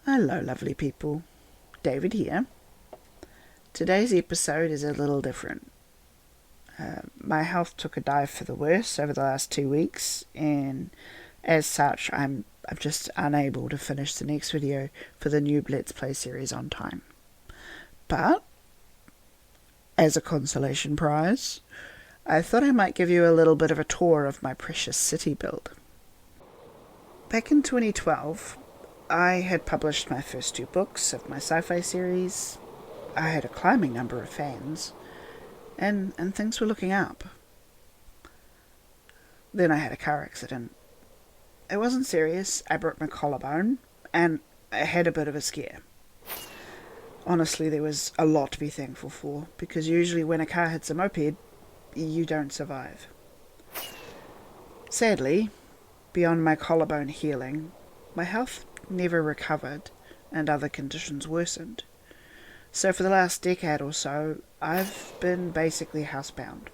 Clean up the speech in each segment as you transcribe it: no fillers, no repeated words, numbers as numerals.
Hello, lovely people. David here. Today's episode is a little different. My health took a dive for the worse over the last 2 weeks, and as such, I'm just unable to finish the next video for the new Let's Play series on time. But, as a consolation prize, I thought I might give you a little bit of a tour of my precious city build. Back in 2012, I had published my first 2 books of my sci-fi series. I had a climbing number of fans, and things were looking up. Then I had a car accident. It wasn't serious. I broke my collarbone, and I had a bit of a scare. Honestly, there was a lot to be thankful for, because usually when a car hits a moped, you don't survive. Sadly, beyond my collarbone healing, my health never recovered and other conditions worsened. So for the last decade or so, I've been basically housebound.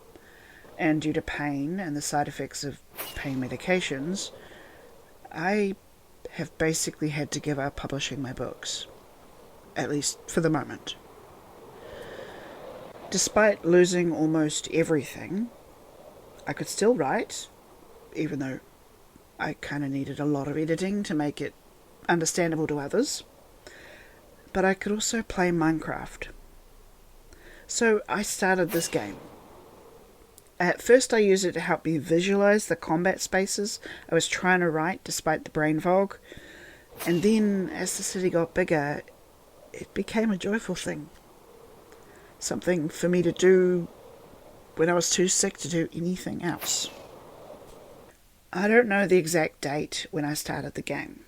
And due to pain and the side effects of pain medications, I have basically had to give up publishing my books. At least for the moment. Despite losing almost everything, I could still write, even though I kind of needed a lot of editing to make it understandable to others. But I could also play Minecraft. So I started this game. At first I used it to help me visualize the combat spaces I was trying to write despite the brain fog. And then as the city got bigger, it became a joyful thing. Something for me to do when I was too sick to do anything else. I don't know the exact date when I started the game,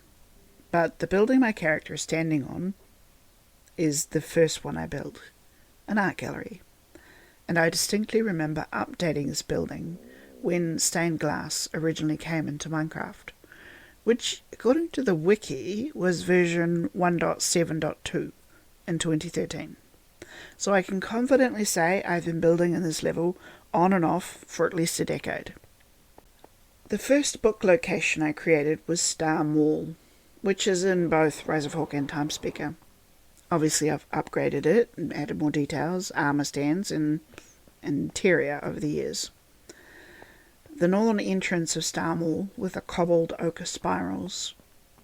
but the building my character is standing on is the first one I built, an art gallery. And I distinctly remember updating this building when stained glass originally came into Minecraft, which, according to the wiki, was version 1.7.2 in 2013. So I can confidently say I've been building in this level on and off for at least a decade. The first book location I created was Star Mall, which is in both Rise of Hawk and Timespeaker. Obviously I've upgraded it and added more details, armor stands and interior over the years. The northern entrance of Star Mall with the cobbled ochre spirals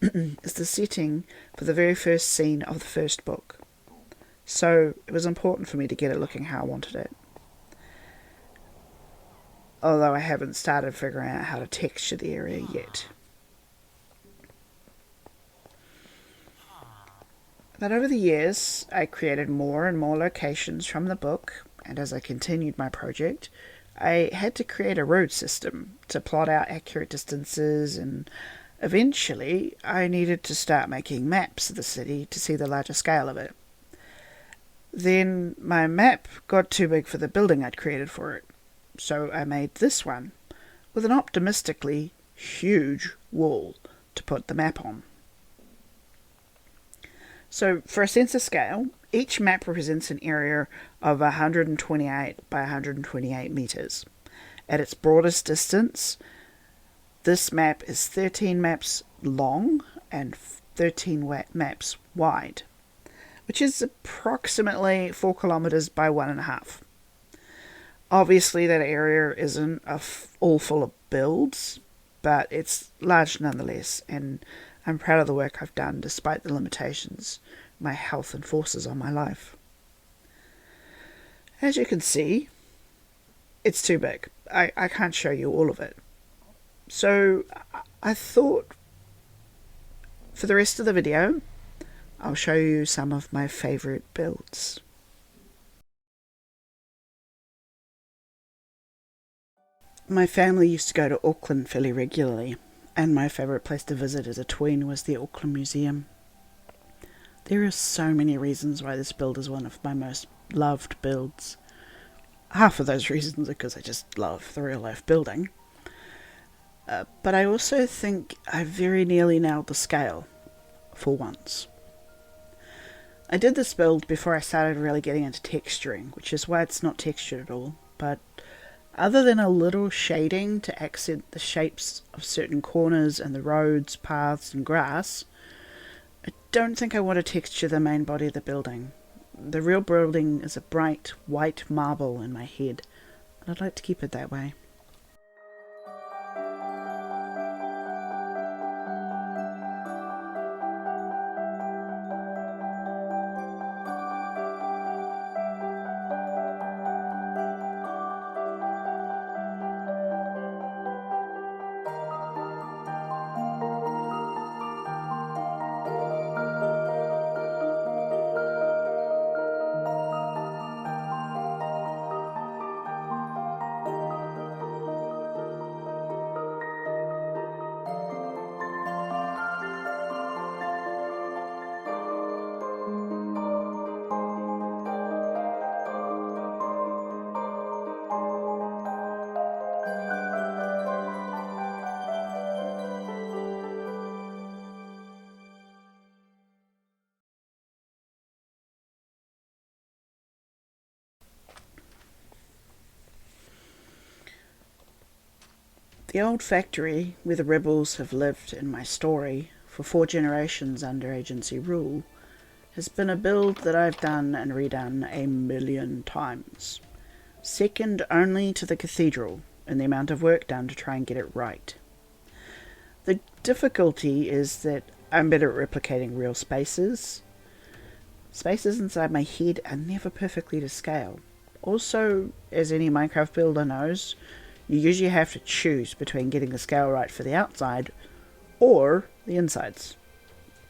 is the setting for the very first scene of the first book. So it was important for me to get it looking how I wanted it. Although I haven't started figuring out how to texture the area yet. But over the years, I created more and more locations from the book, and as I continued my project, I had to create a road system to plot out accurate distances, and eventually I needed to start making maps of the city to see the larger scale of it. Then my map got too big for the building I'd created for it, so I made this one, with an optimistically huge wall to put the map on. So for a sense of scale, each map represents an area of 128 by 128 meters. At its broadest distance, this map is 13 maps long and 13 maps wide, which is approximately 4 kilometers by 1.5. Obviously that area isn't all full of builds, but it's large nonetheless, and I'm proud of the work I've done despite the limitations my health enforces on my life. As you can see, it's too big. I can't show you all of it. So I thought for the rest of the video, I'll show you some of my favourite builds. My family used to go to Auckland fairly regularly, and my favourite place to visit as a tween was the Oakland Museum. There are so many reasons why this build is one of my most loved builds. Half of those reasons are because I just love the real life building. But I also think I very nearly nailed the scale, for once. I did this build before I started really getting into texturing, which is why it's not textured at all, but other than a little shading to accent the shapes of certain corners and the roads, paths and grass, I don't think I want to texture the main body of the building. The real building is a bright white marble in my head, and I'd like to keep it that way. The old factory, where the rebels have lived in my story for 4 generations under agency rule, has been a build that I've done and redone a million times. Second only to the cathedral in the amount of work done to try and get it right. The difficulty is that I'm better at replicating real spaces. Spaces inside my head are never perfectly to scale. Also, as any Minecraft builder knows, you usually have to choose between getting the scale right for the outside or the insides.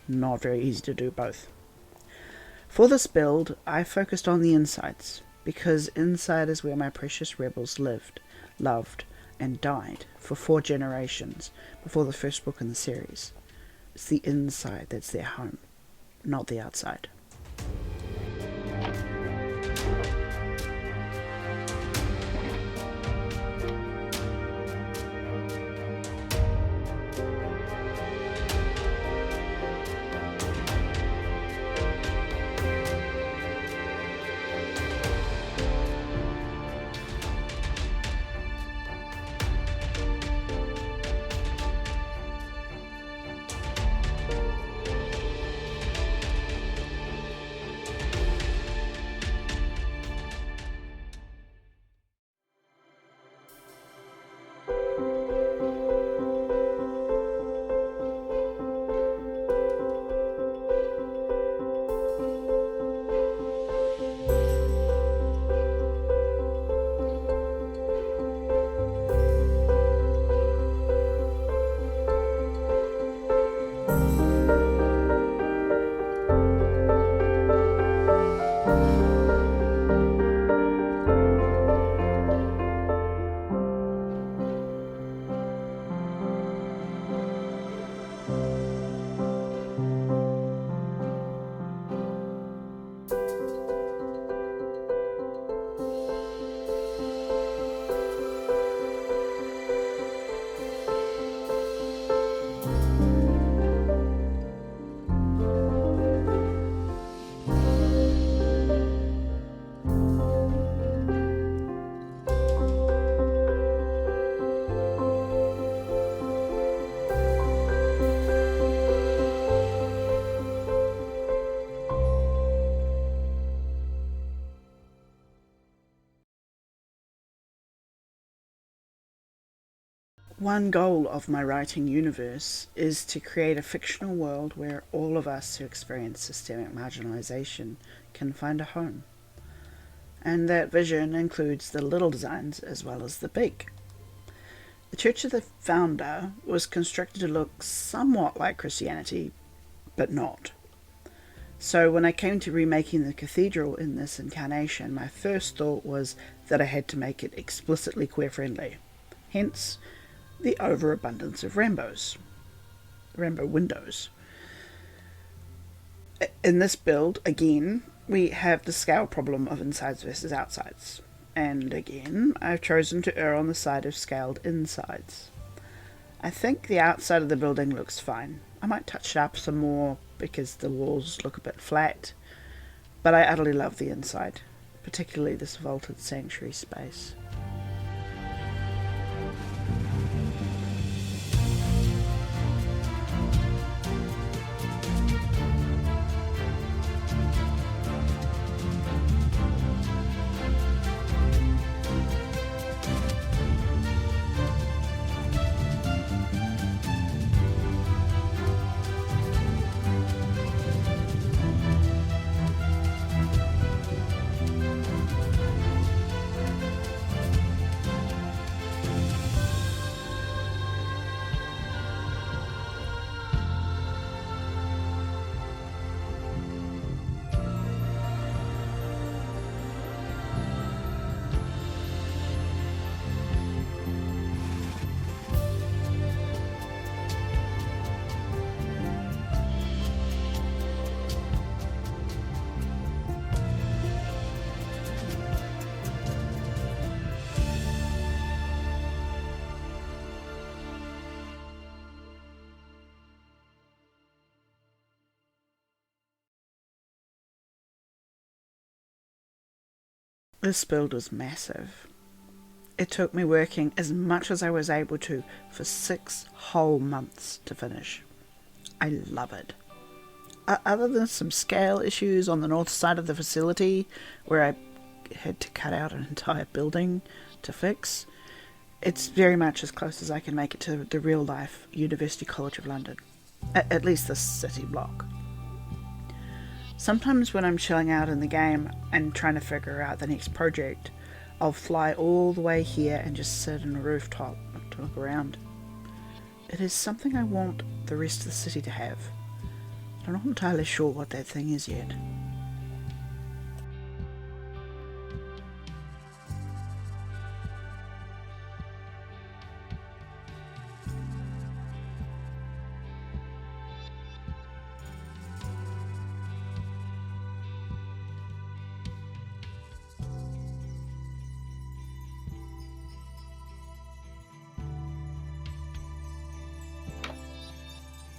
Not very easy to do both. For this build, I focused on the insides, because inside is where my precious rebels lived, loved, and died for 4 generations before the first book in the series. It's the inside that's their home, not the outside. One goal of my writing universe is to create a fictional world where all of us who experience systemic marginalisation can find a home. And that vision includes the little designs as well as the big. The Church of the Founder was constructed to look somewhat like Christianity, but not. So when I came to remaking the cathedral in this incarnation, my first thought was that I had to make it explicitly queer-friendly. Hence, the overabundance of rainbow windows. In this build, again, we have the scale problem of insides versus outsides. And again, I've chosen to err on the side of scaled insides. I think the outside of the building looks fine. I might touch it up some more because the walls look a bit flat, but I utterly love the inside, particularly this vaulted sanctuary space. This build was massive. It took me working as much as I was able to for 6 whole months to finish. I love it. Other than some scale issues on the north side of the facility, where I had to cut out an entire building to fix, it's very much as close as I can make it to the real life University College of London. At least the city block. Sometimes when I'm chilling out in the game and trying to figure out the next project, I'll fly all the way here and just sit on a rooftop to look around. It is something I want the rest of the city to have. I'm not entirely sure what that thing is yet.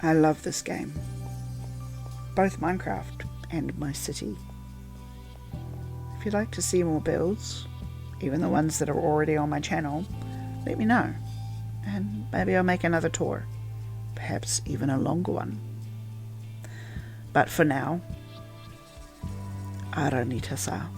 I love this game. Both Minecraft and my city. If you'd like to see more builds, even the ones that are already on my channel, let me know. And maybe I'll make another tour. Perhaps even a longer one. But for now, ara ni tasa.